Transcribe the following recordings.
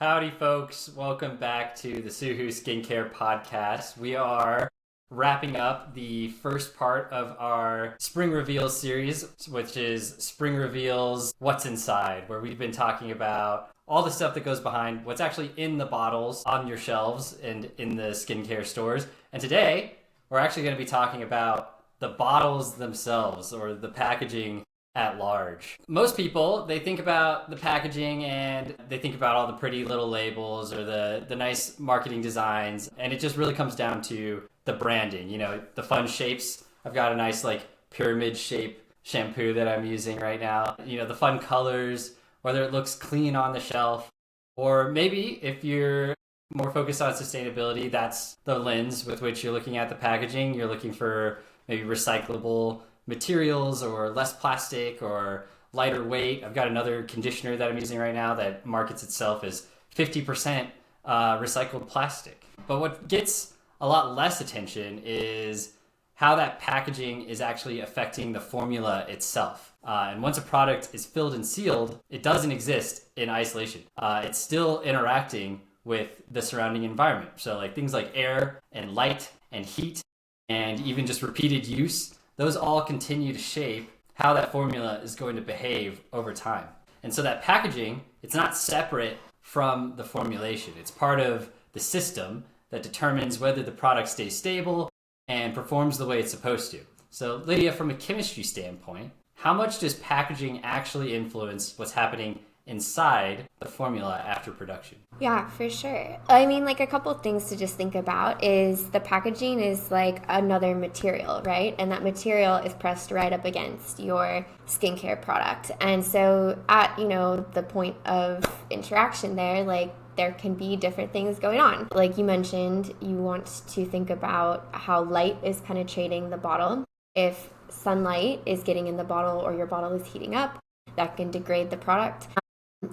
Howdy, folks. Welcome back to the Suhu Skincare Podcast. We are wrapping up the first part of our Spring Reveals series, which is Spring Reveals What's Inside, where we've been talking about all the stuff that goes behind what's actually in the bottles on your shelves and in the skincare stores. And today, we're actually going to be talking about the bottles themselves, or the packaging at large. Most people, they think about the packaging and they think about all the pretty little labels or the nice marketing designs, and it just really comes down to the branding, the fun shapes. I've got a nice pyramid shape shampoo that I'm using right now. The fun colors, whether it looks clean on the shelf, or maybe if you're more focused on sustainability, that's the lens with which you're looking at the packaging. You're looking for maybe recyclable materials or less plastic or lighter weight. I've got another conditioner that I'm using right now that markets itself as 50% recycled plastic. But what gets a lot less attention is how that packaging is actually affecting the formula itself. And once a product is filled and sealed, it doesn't exist in isolation. It's still interacting with the surrounding environment. So things like air and light and heat and even just repeated use, those all continue to shape how that formula is going to behave over time. And so that packaging, it's not separate from the formulation. It's part of the system that determines whether the product stays stable and performs the way it's supposed to. So Lydia, from a chemistry standpoint, how much does packaging actually influence what's happening inside the formula after production? Yeah, for sure. I mean, a couple things to just think about is the packaging is like another material, right? And that material is pressed right up against your skincare product. And so at, the point of interaction there can be different things going on. Like you mentioned, you want to think about how light is penetrating the bottle. If sunlight is getting in the bottle or your bottle is heating up, that can degrade the product.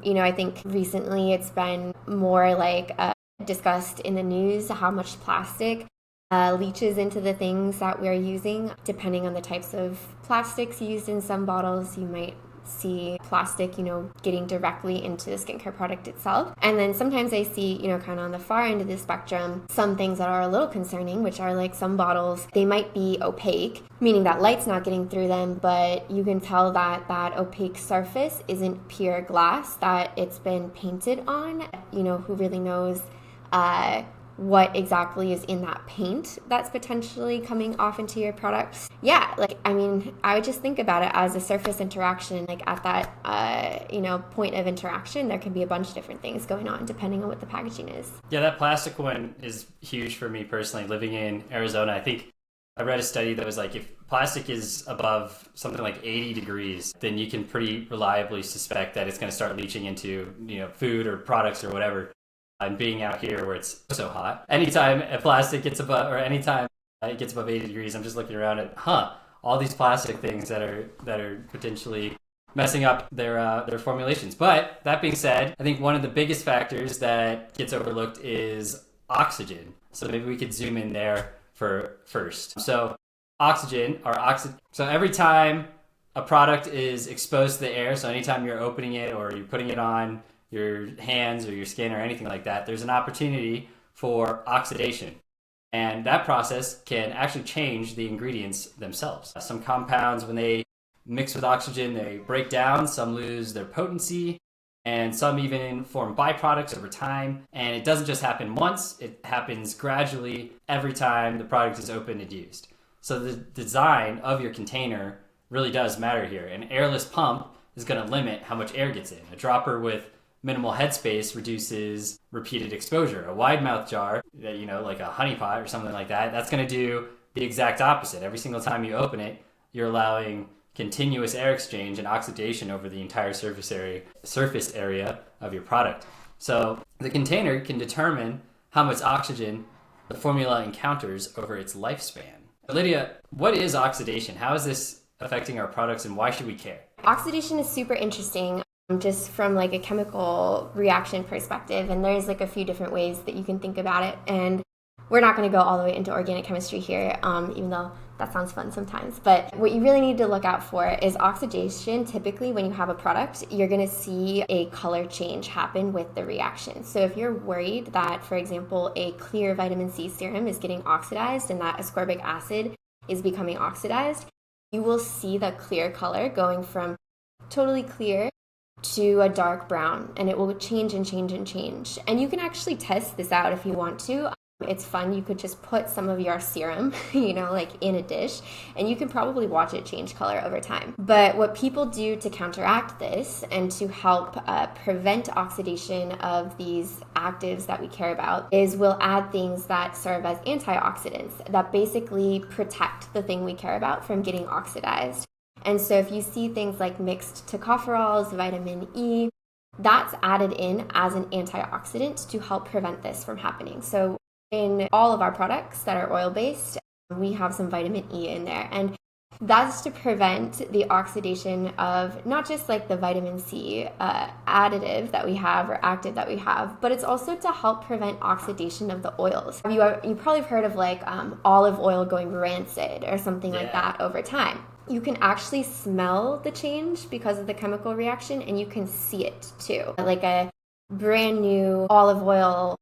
I think recently it's been more discussed in the news how much plastic leaches into the things that we're using. Depending on the types of plastics used in some bottles, you might see plastic, getting directly into the skincare product itself. And then sometimes I see, kind of on the far end of the spectrum, some things that are a little concerning, which are some bottles, they might be opaque, meaning that light's not getting through them, but you can tell that that opaque surface isn't pure glass, that it's been painted on. Who really knows what exactly is in that paint that's potentially coming off into your products. Yeah, I would just think about it as a surface interaction. At that, point of interaction, there can be a bunch of different things going on depending on what the packaging is. Yeah, that plastic one is huge for me personally. Living in Arizona, I think I read a study that was if plastic is above something like 80 degrees, then you can pretty reliably suspect that it's going to start leaching into, food or products or whatever. And being out here where it's so hot, anytime a plastic gets above, or anytime it gets above 80 degrees, I'm just looking around at, all these plastic things that are potentially messing up their formulations. But that being said, I think one of the biggest factors that gets overlooked is oxygen. So maybe we could zoom in there first. So oxygen, so every time a product is exposed to the air, so anytime you're opening it or you're putting it on your hands or your skin or anything like that, there's an opportunity for oxidation. And that process can actually change the ingredients themselves. Some compounds, when they mix with oxygen, they break down, some lose their potency, and some even form byproducts over time. And it doesn't just happen once, it happens gradually every time the product is opened and used. So the design of your container really does matter here. An airless pump is going to limit how much air gets in. A dropper with minimal headspace reduces repeated exposure. A wide mouth jar, like a honey pot or something like that, that's going to do the exact opposite. Every single time you open it, you're allowing continuous air exchange and oxidation over the entire surface area of your product. So the container can determine how much oxygen the formula encounters over its lifespan. Lydia, what is oxidation? How is this affecting our products, and why should we care? Oxidation is super interesting. Just from a chemical reaction perspective, and there's a few different ways that you can think about it. And we're not going to go all the way into organic chemistry here, even though that sounds fun sometimes. But what you really need to look out for is oxidation. Typically, when you have a product, you're going to see a color change happen with the reaction. So if you're worried that, for example, a clear vitamin C serum is getting oxidized and that ascorbic acid is becoming oxidized, you will see the clear color going from totally clear to a dark brown, and it will change and change and change. And you can actually test this out if you want to. It's fun. You could just put some of your serum, like in a dish, and you can probably watch it change color over time. But what people do to counteract this and to help prevent oxidation of these actives that we care about is we'll add things that serve as antioxidants that basically protect the thing we care about from getting oxidized. And so if you see things like mixed tocopherols, vitamin E, that's added in as an antioxidant to help prevent this from happening. So in all of our products that are oil-based, we have some vitamin E in there. And that's to prevent the oxidation of not just like the vitamin C additive that we have or active that we have, but it's also to help prevent oxidation of the oils. You probably have heard of like olive oil going rancid or something like that over time. You can actually smell the change because of the chemical reaction, and you can see it too. Like a brand new olive oil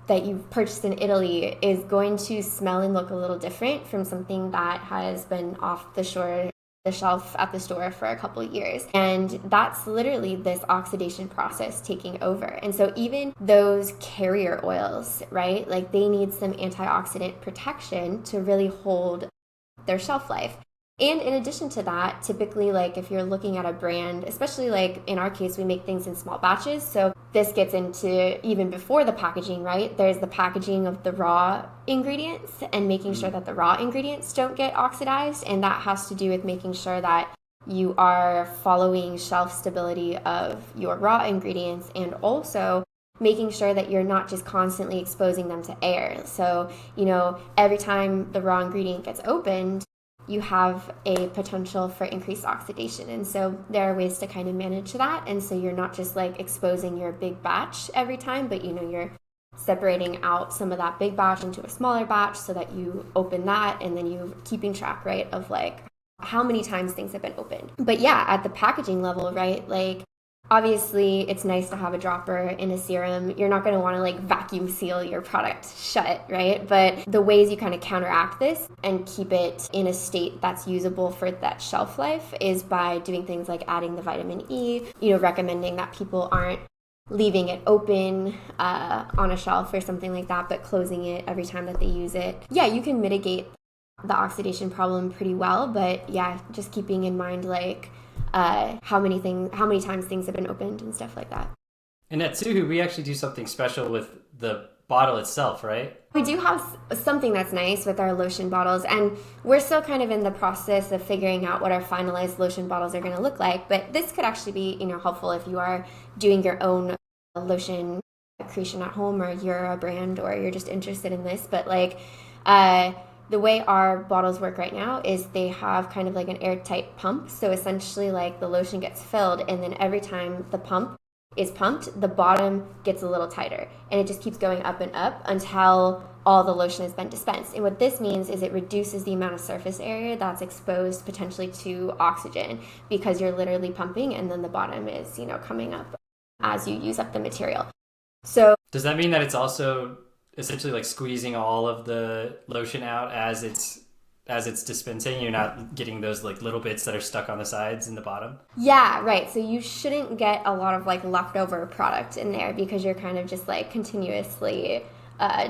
that you've purchased in Italy is going to smell and look a little different from something that has been off the shelf at the store for a couple of years. And that's literally this oxidation process taking over. And so even those carrier oils, right, like they need some antioxidant protection to really hold their shelf life. And in addition to that, typically, like if you're looking at a brand, especially like in our case, we make things in small batches. So this gets into even before the packaging, right? There's the packaging of the raw ingredients and making sure that the raw ingredients don't get oxidized. And that has to do with making sure that you are following shelf stability of your raw ingredients, and also making sure that you're not just constantly exposing them to air. So, every time the raw ingredient gets opened, you have a potential for increased oxidation. And so there are ways to kind of manage that. And so you're not just like exposing your big batch every time, but you're separating out some of that big batch into a smaller batch so that you open that, and then you're keeping track, right, of like how many times things have been opened. But yeah, at the packaging level, right, like obviously it's nice to have a dropper in a serum. You're not going to want to like vacuum seal your product shut, right? But the ways you kind of counteract this and keep it in a state that's usable for that shelf life is by doing things like adding the vitamin E, recommending that people aren't leaving it open on a shelf or something like that, but closing it every time that they use it. Yeah, you can mitigate the oxidation problem pretty well, but yeah, just keeping in mind like how many times things have been opened and stuff like that. And at Suhu, we actually do something special with the bottle itself, right? We do have something that's nice with our lotion bottles, and we're still kind of in the process of figuring out what our finalized lotion bottles are going to look like. But this could actually be, helpful if you are doing your own lotion creation at home, or you're a brand, or you're just interested in this. But like, the way our bottles work right now is they have kind of like an airtight pump. So essentially like the lotion gets filled, and then every time the pump is pumped, the bottom gets a little tighter, and it just keeps going up and up until all the lotion has been dispensed. And what this means is it reduces the amount of surface area that's exposed potentially to oxygen, because you're literally pumping and then the bottom is, coming up as you use up the material. So does that mean that it's also essentially like squeezing all of the lotion out as it's dispensing? You're not getting those like little bits that are stuck on the sides in the bottom? Yeah, right. So you shouldn't get a lot of like leftover product in there, because you're kind of just like continuously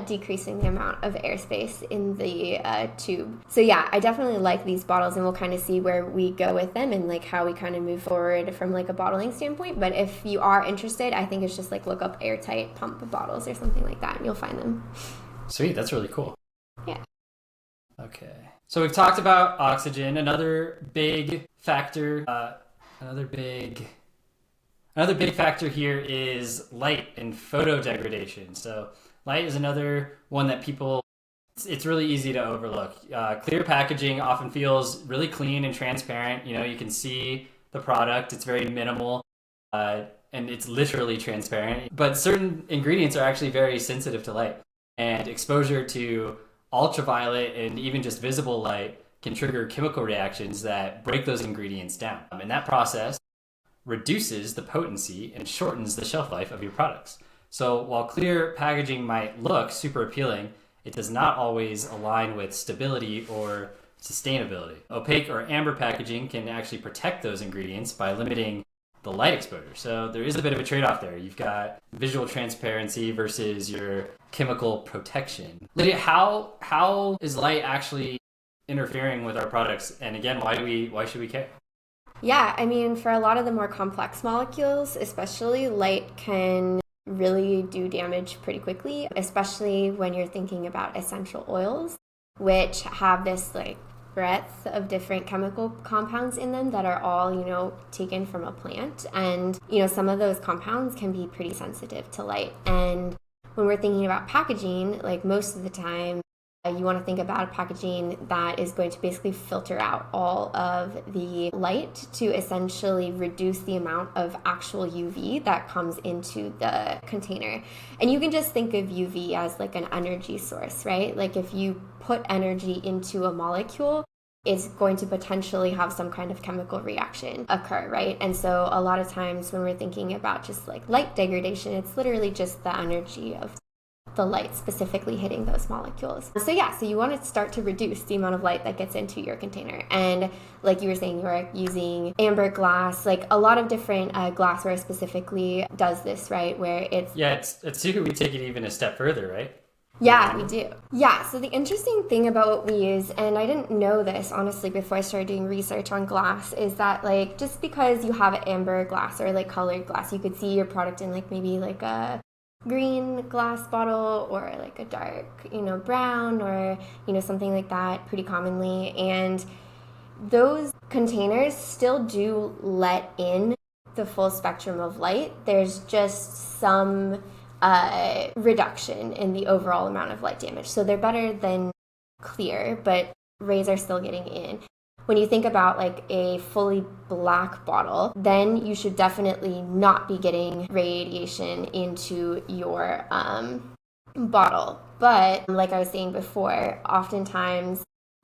decreasing the amount of airspace in the tube. So yeah, I definitely like these bottles, and we'll kind of see where we go with them and like how we kind of move forward from like a bottling standpoint. But if you are interested, I think it's just like look up airtight pump bottles or something like that, and you'll find them. Sweet, that's really cool. Yeah. Okay. So we've talked about oxygen. Another big factor here is light and photo degradation. So light is another one that it's really easy to overlook. Clear packaging often feels really clean and transparent. You can see the product. It's very minimal, and it's literally transparent. But certain ingredients are actually very sensitive to light. And exposure to ultraviolet and even just visible light can trigger chemical reactions that break those ingredients down. And that process reduces the potency and shortens the shelf life of your products. So while clear packaging might look super appealing, it does not always align with stability or sustainability. Opaque or amber packaging can actually protect those ingredients by limiting the light exposure. So there is a bit of a trade-off there. You've got visual transparency versus your chemical protection. Lydia, how is light actually interfering with our products? And again, why should we care? Yeah, I mean, for a lot of the more complex molecules, especially, light can really do damage pretty quickly, especially when you're thinking about essential oils, which have this like breadth of different chemical compounds in them that are all, taken from a plant. And, some of those compounds can be pretty sensitive to light. And when we're thinking about packaging, like most of the time, you want to think about a packaging that is going to basically filter out all of the light to essentially reduce the amount of actual UV that comes into the container. And you can just think of UV as like an energy source, right? Like if you put energy into a molecule, it's going to potentially have some kind of chemical reaction occur, right? And so a lot of times when we're thinking about just like light degradation, it's literally just the energy of the light specifically hitting those molecules. So you want to start to reduce the amount of light that gets into your container. And like you were saying, you're using amber glass, like a lot of different glassware specifically does this, right? Where it's Suhu, we take it even a step further, right? Yeah, we do. Yeah, so the interesting thing about what we use, and I didn't know this honestly before I started doing research on glass, is that like just because you have amber glass or like colored glass, you could see your product in like maybe like a green glass bottle or like a dark, brown or, something like that pretty commonly. And those containers still do let in the full spectrum of light. There's just some reduction in the overall amount of light damage. So they're better than clear, but rays are still getting in. When you think about like a fully black bottle, then you should definitely not be getting radiation into your bottle. But like I was saying before, oftentimes,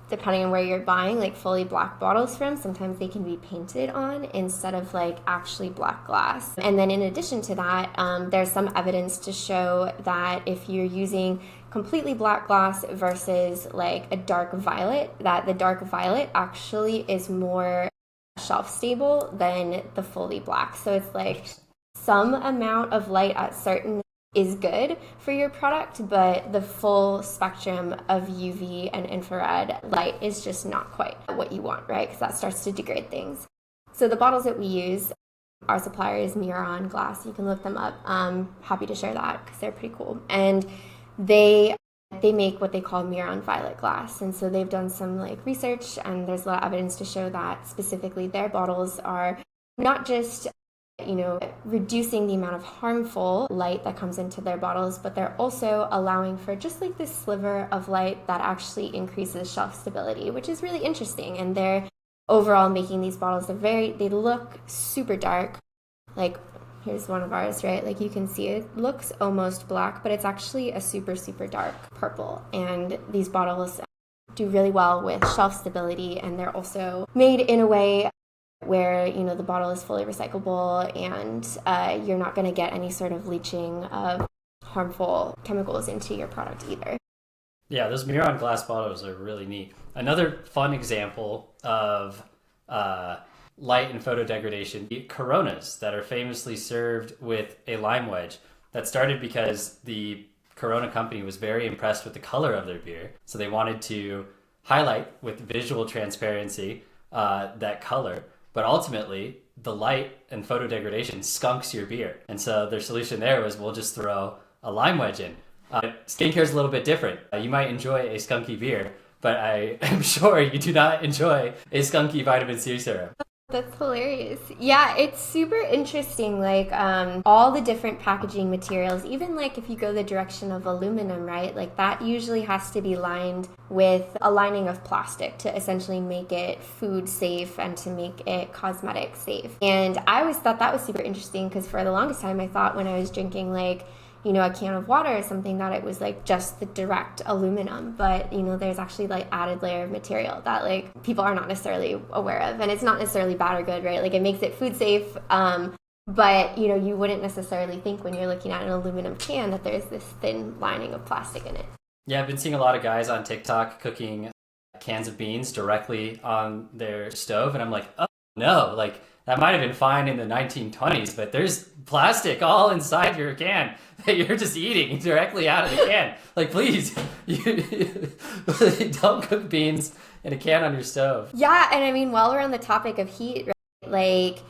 depending on where you're buying like fully black bottles from, sometimes they can be painted on instead of like actually black glass. And then in addition to that, there's some evidence to show that if you're using completely black glass versus like a dark violet, that the dark violet actually is more shelf stable than the fully black. So it's like some amount of light at certain is good for your product, but the full spectrum of UV and infrared light is just not quite what you want, right? Because that starts to degrade things. So the bottles that we use, our supplier is Miron Glass. You can look them up. I'm happy to share that because they're pretty cool. And they make what they call Miron violet glass. And so they've done some like research, and there's a lot of evidence to show that specifically their bottles are not just reducing the amount of harmful light that comes into their bottles, but they're also allowing for just like this sliver of light that actually increases shelf stability, which is really interesting. And they're overall making these bottles, they look super dark. Like here's one of ours, right? Like you can see it looks almost black, but it's actually a super, super dark purple. And these bottles do really well with shelf stability, and they're also made in a way where the bottle is fully recyclable, and you're not going to get any sort of leaching of harmful chemicals into your product either. Yeah, those Miron glass bottles are really neat. Another fun example of light and photo degradation, the Coronas that are famously served with a lime wedge. That started because the Corona company was very impressed with the color of their beer, so they wanted to highlight with visual transparency that color. But ultimately, the light and photo degradation skunks your beer. And so their solution there was, we'll just throw a lime wedge in. Skincare is a little bit different. You might enjoy a skunky beer, but I am sure you do not enjoy a skunky vitamin C serum. That's hilarious. Yeah, it's super interesting, like all the different packaging materials, even like if you go the direction of aluminum, right? Like that usually has to be lined with a lining of plastic to essentially make it food safe and to make it cosmetic safe. And I always thought that was super interesting because for the longest time I thought when I was drinking like a can of water is something that it was like just the direct aluminum, but there's actually like added layer of material that like people are not necessarily aware of, and it's not necessarily bad or good, right? Like it makes it food safe, but you wouldn't necessarily think when you're looking at an aluminum can that there's this thin lining of plastic in it. Yeah, I've been seeing a lot of guys on TikTok cooking cans of beans directly on their stove, and I'm like, oh no, like that might have been fine in the 1920s, but there's plastic all inside your can that you're just eating directly out of the can. Like, please, don't cook beans in a can on your stove. Yeah, and I mean, while we're on the topic of heat, right,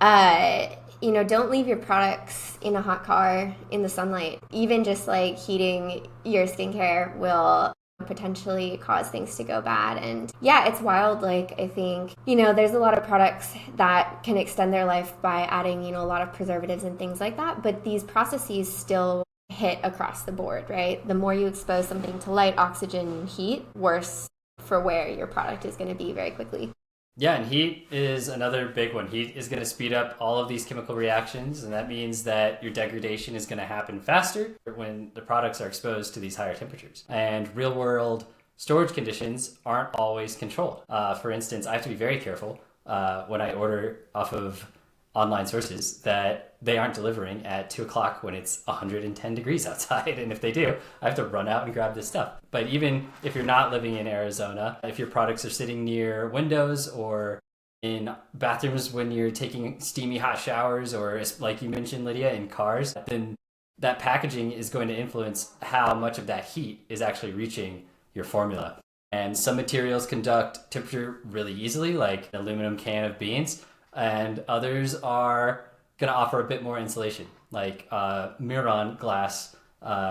like, don't leave your products in a hot car in the sunlight. Even just like heating your skincare will potentially cause things to go bad. And yeah, it's wild. Like, I think, there's a lot of products that can extend their life by adding, a lot of preservatives and things like that. But these processes still hit across the board, right? The more you expose something to light, oxygen, and heat, worse for where your product is going to be very quickly. Yeah, and heat is another big one. Heat is going to speed up all of these chemical reactions, and that means that your degradation is going to happen faster when the products are exposed to these higher temperatures. And real-world storage conditions aren't always controlled. For instance, I have to be very careful when I order off of online sources that they aren't delivering at 2 o'clock when it's 110 degrees outside. And if they do, I have to run out and grab this stuff. But even if you're not living in Arizona, if your products are sitting near windows or in bathrooms when you're taking steamy hot showers, or like you mentioned, Lydia, in cars, then that packaging is going to influence how much of that heat is actually reaching your formula. And some materials conduct temperature really easily, like an aluminum can of beans, and others are going to offer a bit more insulation, like a Miron glass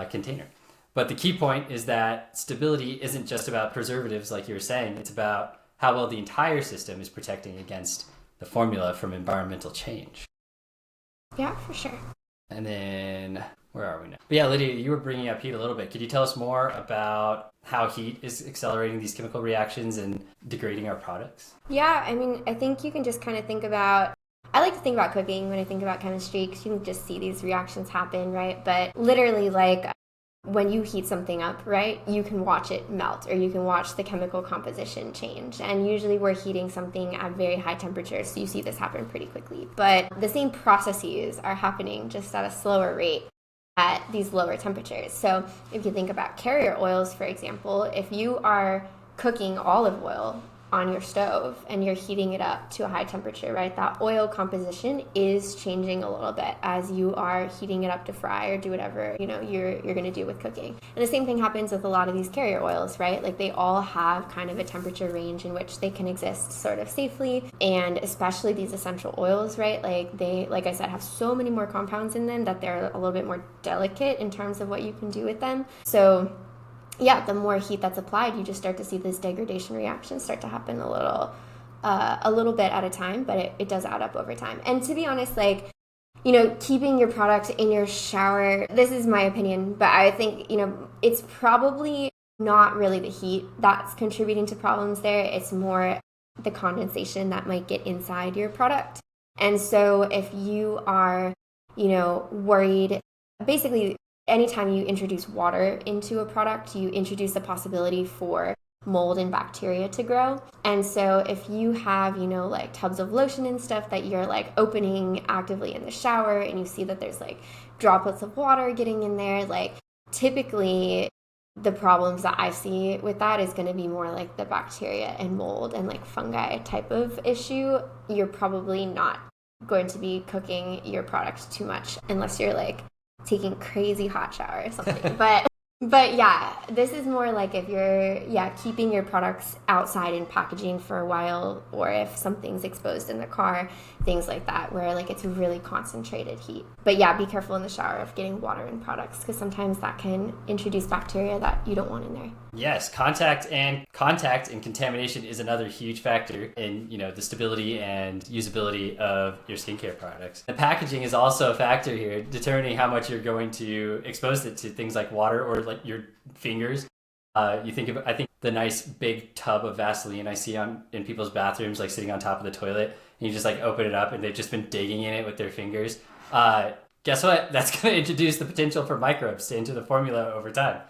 container. But the key point is that stability isn't just about preservatives, like you were saying. It's about how well the entire system is protecting against the formula from environmental change. Yeah, for sure. And then, where are we now? But yeah, Lydia, you were bringing up heat a little bit. Could you tell us more about how heat is accelerating these chemical reactions and degrading our products? Yeah, I mean, I think you can just kind of think about, I like to think about cooking when I think about chemistry, because you can just see these reactions happen, right? But literally, like, when you heat something up, right, you can watch it melt, or you can watch the chemical composition change. And usually we're heating something at very high temperatures, so you see this happen pretty quickly. But the same processes are happening just at a slower rate at these lower temperatures. So if you think about carrier oils, for example, if you are cooking olive oil on your stove and you're heating it up to a high temperature, right, that oil composition is changing a little bit as you are heating it up to fry or do whatever you're going to do with cooking. And the same thing happens with a lot of these carrier oils, right? Like, they all have kind of a temperature range in which they can exist sort of safely. And especially these essential oils, right, like they, like I said, have so many more compounds in them that they're a little bit more delicate in terms of what you can do with them. So yeah, the more heat that's applied, you just start to see this degradation reaction start to happen a little bit at a time, but it does add up over time. And to be honest, like, keeping your product in your shower, this is my opinion, but I think, it's probably not really the heat that's contributing to problems there. It's more the condensation that might get inside your product. And so if you are, worried, basically, anytime you introduce water into a product, you introduce the possibility for mold and bacteria to grow. And so if you have, like tubs of lotion and stuff that you're like opening actively in the shower, and you see that there's like droplets of water getting in there, like typically the problems that I see with that is going to be more like the bacteria and mold and like fungi type of issue. You're probably not going to be cooking your product too much unless you're like taking crazy hot shower or something. But yeah, this is more like if you're keeping your products outside in packaging for a while, or if something's exposed in the car, things like that, where like it's really concentrated heat. But yeah, be careful in the shower of getting water in products, because sometimes that can introduce bacteria that you don't want in there. Yes, contact and contamination is another huge factor in, the stability and usability of your skincare products. The packaging is also a factor here, determining how much you're going to expose it to things like water or like your fingers. I think the nice big tub of Vaseline I see in people's bathrooms, like sitting on top of the toilet, and you just like open it up and they've just been digging in it with their fingers. guess what? That's going to introduce the potential for microbes to enter the formula over time.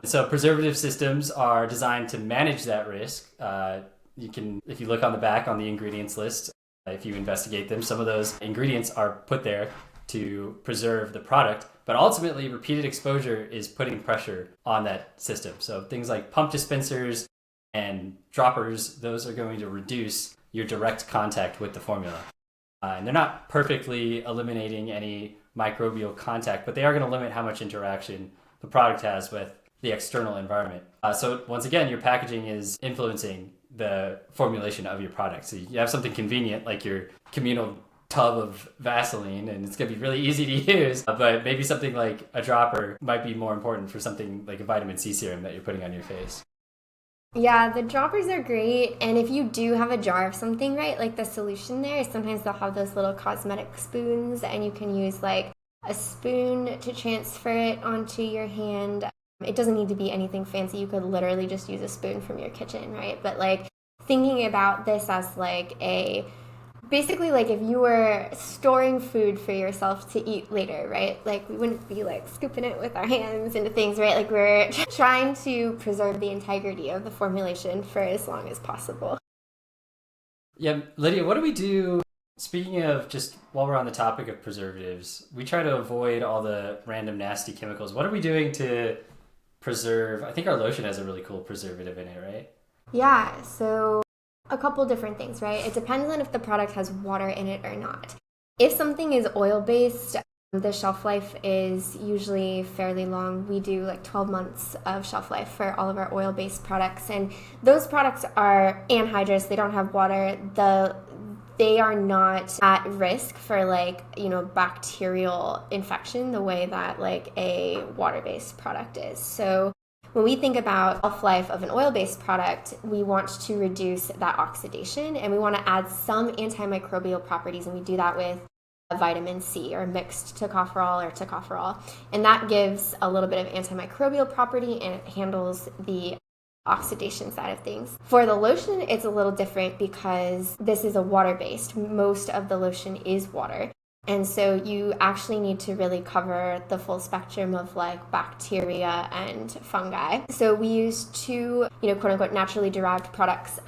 So preservative systems are designed to manage that risk. You can, if you look on the back on the ingredients list, if you investigate them, some of those ingredients are put there to preserve the product, but ultimately repeated exposure is putting pressure on that system. So things like pump dispensers and droppers, those are going to reduce your direct contact with the formula. And they're not perfectly eliminating any microbial contact, but they are going to limit how much interaction the product has with the external environment. So once again, your packaging is influencing the formulation of your product. So you have something convenient like your communal tub of Vaseline, and it's going to be really easy to use, but maybe something like a dropper might be more important for something like a vitamin C serum that you're putting on your face. Yeah, the droppers are great. And if you do have a jar of something, right, like the solution there is sometimes they'll have those little cosmetic spoons, and you can use like a spoon to transfer it onto your hand. It doesn't need to be anything fancy. You could literally just use a spoon from your kitchen, right? But like thinking about this as like basically like if you were storing food for yourself to eat later, right? Like we wouldn't be like scooping it with our hands into things, right? Like we're trying to preserve the integrity of the formulation for as long as possible. Yeah, Lydia, what do we do? Speaking of, just while we're on the topic of preservatives, we try to avoid all the random nasty chemicals. What are we doing to preserve? I think our lotion has a really cool preservative in it, right? Yeah, so a couple different things, right? It depends on if the product has water in it or not. If something is oil-based, the shelf life is usually fairly long. We do like 12 months of shelf life for all of our oil-based products, and those products are anhydrous. They don't have water. They are not at risk for like, bacterial infection the way that like a water-based product is. So when we think about shelf life of an oil-based product, we want to reduce that oxidation, and we want to add some antimicrobial properties, and we do that with vitamin C or mixed tocopherol or tocopherol, and that gives a little bit of antimicrobial property, and it handles the oxidation side of things. For the lotion, it's a little different because this is a water-based. Most of the lotion is water. And so you actually need to really cover the full spectrum of like bacteria and fungi. So we use two, quote unquote, naturally derived products.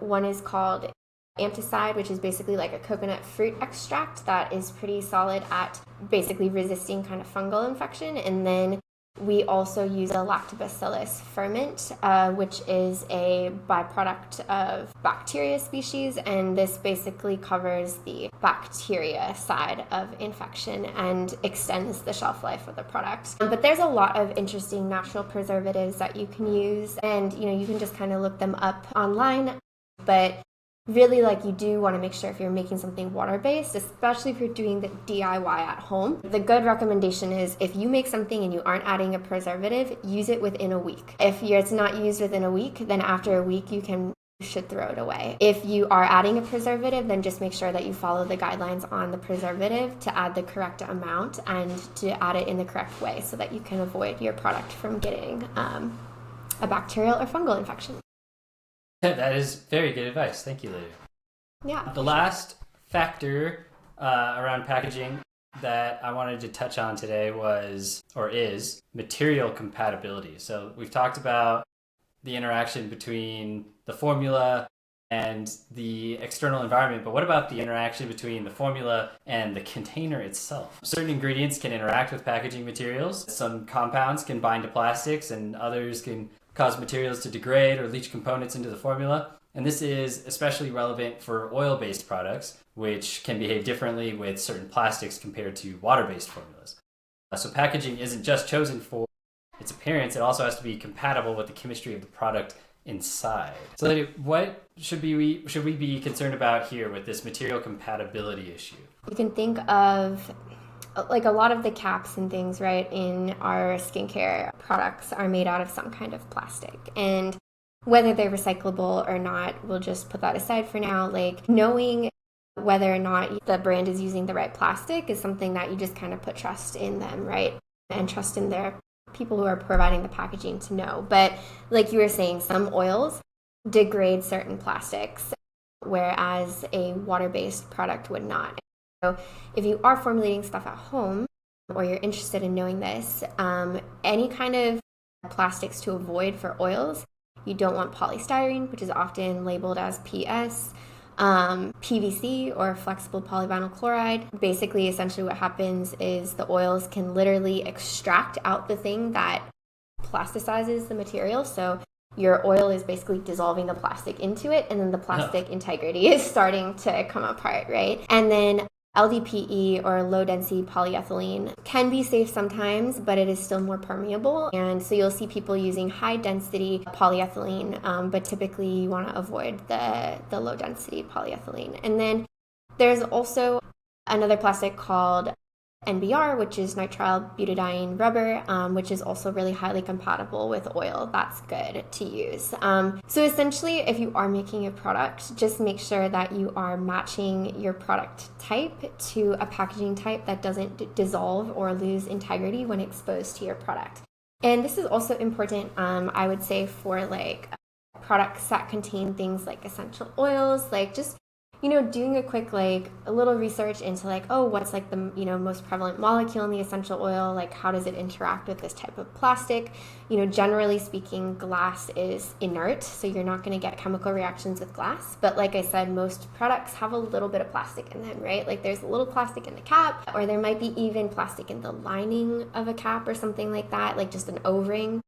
One is called Anticide, which is basically like a coconut fruit extract that is pretty solid at basically resisting kind of fungal infection. And then we also use a lactobacillus ferment, which is a byproduct of bacteria species, and this basically covers the bacteria side of infection and extends the shelf life of the product. But there's a lot of interesting natural preservatives that you can use, and you can just kind of look them up online. But really, like, you do want to make sure if you're making something water-based, especially if you're doing the DIY at home, the good recommendation is if you make something and you aren't adding a preservative, use it within a week. If it's not used within a week, then after a week you should throw it away. If you are adding a preservative, then just make sure that you follow the guidelines on the preservative to add the correct amount and to add it in the correct way so that you can avoid your product from getting a bacterial or fungal infection. That is very good advice. Thank you, Lydia. Yeah. The last factor around packaging that I wanted to touch on today is material compatibility. So we've talked about the interaction between the formula and the external environment, but what about the interaction between the formula and the container itself? Certain ingredients can interact with packaging materials. Some compounds can bind to plastics, and others can cause materials to degrade or leach components into the formula. And this is especially relevant for oil-based products, which can behave differently with certain plastics compared to water-based formulas. So packaging isn't just chosen for its appearance, it also has to be compatible with the chemistry of the product inside. So Lydia, what should we be concerned about here with this material compatibility issue? You can think of like a lot of the caps and things, right, in our skincare products are made out of some kind of plastic. And whether they're recyclable or not, we'll just put that aside for now. Like, knowing whether or not the brand is using the right plastic is something that you just kind of put trust in them, right? And trust in their people who are providing the packaging to know. But like you were saying, some oils degrade certain plastics, whereas a water-based product would not. So if you are formulating stuff at home or you're interested in knowing this, any kind of plastics to avoid for oils, you don't want polystyrene, which is often labeled as PS, PVC or flexible polyvinyl chloride. Basically, essentially what happens is the oils can literally extract out the thing that plasticizes the material. So your oil is basically dissolving the plastic into it, and then the plastic integrity is starting to come apart, right? And then LDPE or low density polyethylene can be safe sometimes, but it is still more permeable. And so you'll see people using high density polyethylene, but typically you want to avoid the low density polyethylene. And then there's also another plastic called NBR, which is nitrile butadiene rubber, which is also really highly compatible with oil. That's good to use. So essentially, if you are making a product, just make sure that you are matching your product type to a packaging type that doesn't dissolve or lose integrity when exposed to your product. And this is also important, I would say, for like products that contain things like essential oils, like just doing a quick, like a little research into like, oh, what's like the, most prevalent molecule in the essential oil? Like, how does it interact with this type of plastic? Generally speaking, glass is inert, so you're not going to get chemical reactions with glass. But like I said, most products have a little bit of plastic in them, right? Like there's a little plastic in the cap, or there might be even plastic in the lining of a cap or something like that, like just an O-ring.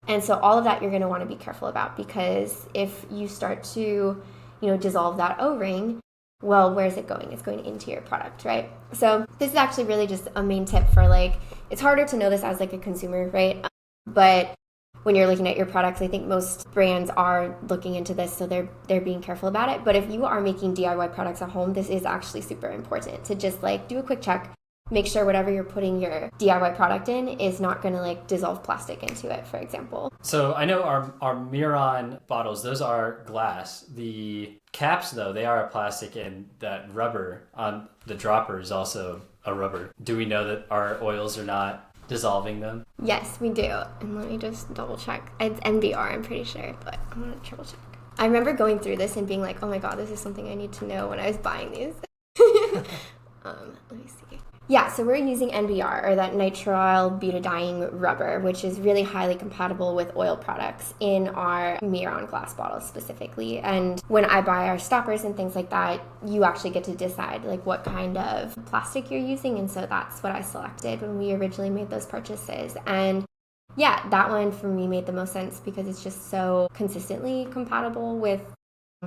And so all of that you're going to want to be careful about, because if you start to, dissolve that O-ring, well, where's it going? It's going into your product, right? So this is actually really just a main tip for like, it's harder to know this as like a consumer, right? But when you're looking at your products, I think most brands are looking into this, so they're being careful about it. But if you are making DIY products at home, this is actually super important to just like do a quick check. Make sure whatever you're putting your DIY product in is not going to like dissolve plastic into it, for example. So I know our Miron bottles, those are glass. The caps, though, they are a plastic, and that rubber on the dropper is also a rubber. Do we know that our oils are not dissolving them? Yes, we do. And let me just double check. It's NBR, I'm pretty sure, but I'm going to triple check. I remember going through this and being like, oh my God, this is something I need to know when I was buying these. Let me see. Yeah, so we're using NBR, or that nitrile butadiene rubber, which is really highly compatible with oil products in our Miron glass bottles specifically. And when I buy our stoppers and things like that, you actually get to decide like what kind of plastic you're using. And so that's what I selected when we originally made those purchases. And yeah, that one for me made the most sense because it's just so consistently compatible with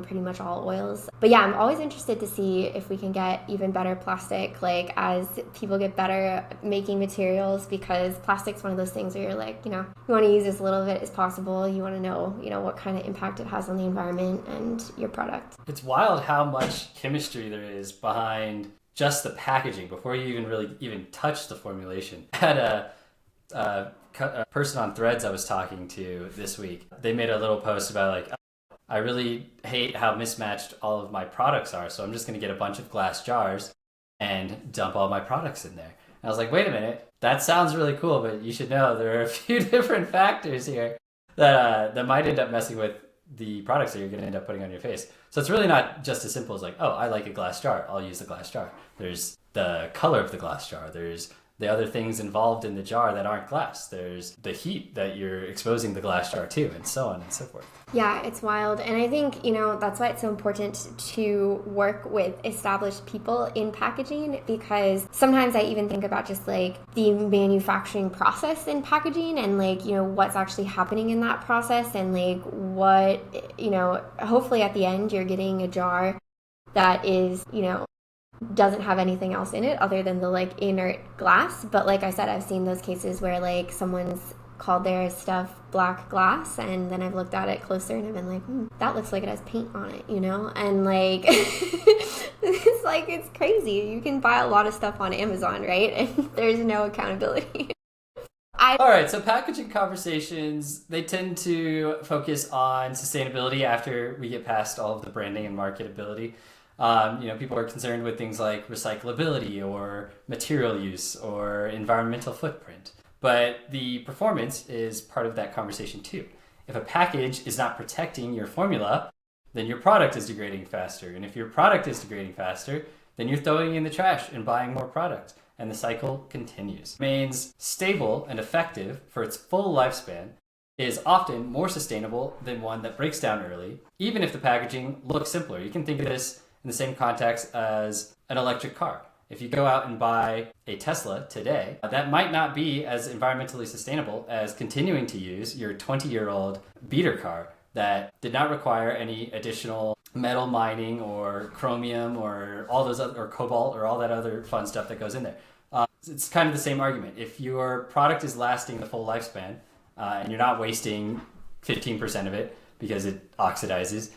pretty much all oils. But yeah, I'm always interested to see if we can get even better plastic, like as people get better making materials, because plastic's one of those things where you're like, you want to use as little of it as possible. You want to know, what kind of impact it has on the environment and your product. It's wild how much chemistry there is behind just the packaging before you even touch the formulation. I had a person on Threads I was talking to this week. They made a little post about like, I really hate how mismatched all of my products are, so I'm just going to get a bunch of glass jars and dump all my products in there. And I was like, wait a minute, that sounds really cool, but you should know there are a few different factors here that might end up messing with the products that you're going to end up putting on your face. So it's really not just as simple as like, oh, I like a glass jar, I'll use the glass jar. There's the color of the glass jar. There's the other things involved in the jar that aren't glass. There's the heat that you're exposing the glass jar to, and so on and so forth. Yeah, it's wild. And I think, that's why it's so important to work with established people in packaging, because sometimes I even think about just like the manufacturing process in packaging and like, what's actually happening in that process, and like what, hopefully at the end you're getting a jar that is, doesn't have anything else in it other than the like inert glass. But like I said, I've seen those cases where like someone's called their stuff black glass, and then I've looked at it closer and I've been like, that looks like it has paint on it, and like it's like, it's crazy. You can buy a lot of stuff on Amazon, right? And there's no accountability. All right, so packaging conversations, they tend to focus on sustainability after we get past all of the branding and marketability. People are concerned with things like recyclability or material use or environmental footprint. But the performance is part of that conversation too. If a package is not protecting your formula, then your product is degrading faster. And if your product is degrading faster, then you're throwing it in the trash and buying more product. And the cycle continues. Remains stable and effective for its full lifespan, is often more sustainable than one that breaks down early, even if the packaging looks simpler. You can think of this in the same context as an electric car. If you go out and buy a Tesla today, that might not be as environmentally sustainable as continuing to use your 20-year-old beater car that did not require any additional metal mining or chromium or all those other, or cobalt or all that other fun stuff that goes in there. It's kind of the same argument. If your product is lasting the full lifespan and you're not wasting 15% of it because it oxidizes,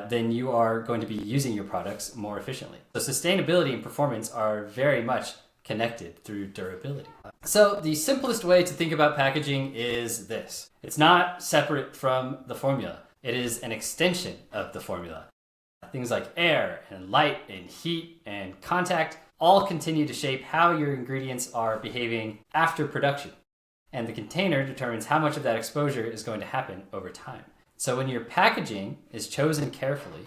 then you are going to be using your products more efficiently. So sustainability and performance are very much connected through durability. So the simplest way to think about packaging is this. It's not separate from the formula. It is an extension of the formula. Things like air and light and heat and contact all continue to shape how your ingredients are behaving after production. And the container determines how much of that exposure is going to happen over time. So when your packaging is chosen carefully,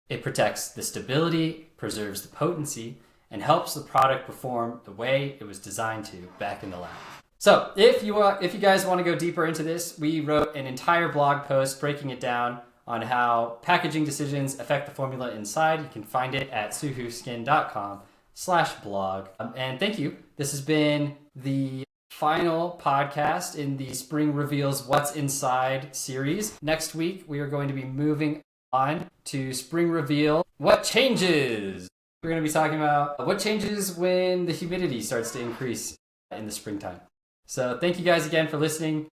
it protects the stability, preserves the potency, and helps the product perform the way it was designed to back in the lab. So if you guys want to go deeper into this, we wrote an entire blog post breaking it down on how packaging decisions affect the formula inside. You can find it at suhuskin.com/blog. And thank you. This has been the final podcast in the Spring Reveals What's Inside series. Next week, we are going to be moving on to Spring Reveal What Changes. We're going to be talking about what changes when the humidity starts to increase in the springtime. So thank you guys again for listening.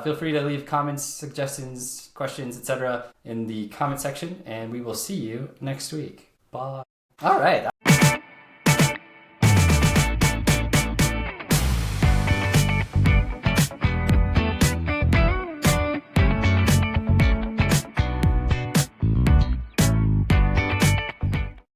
Feel free to leave comments, suggestions, questions, etc. in the comment section, and we will see you next week. Bye. All right.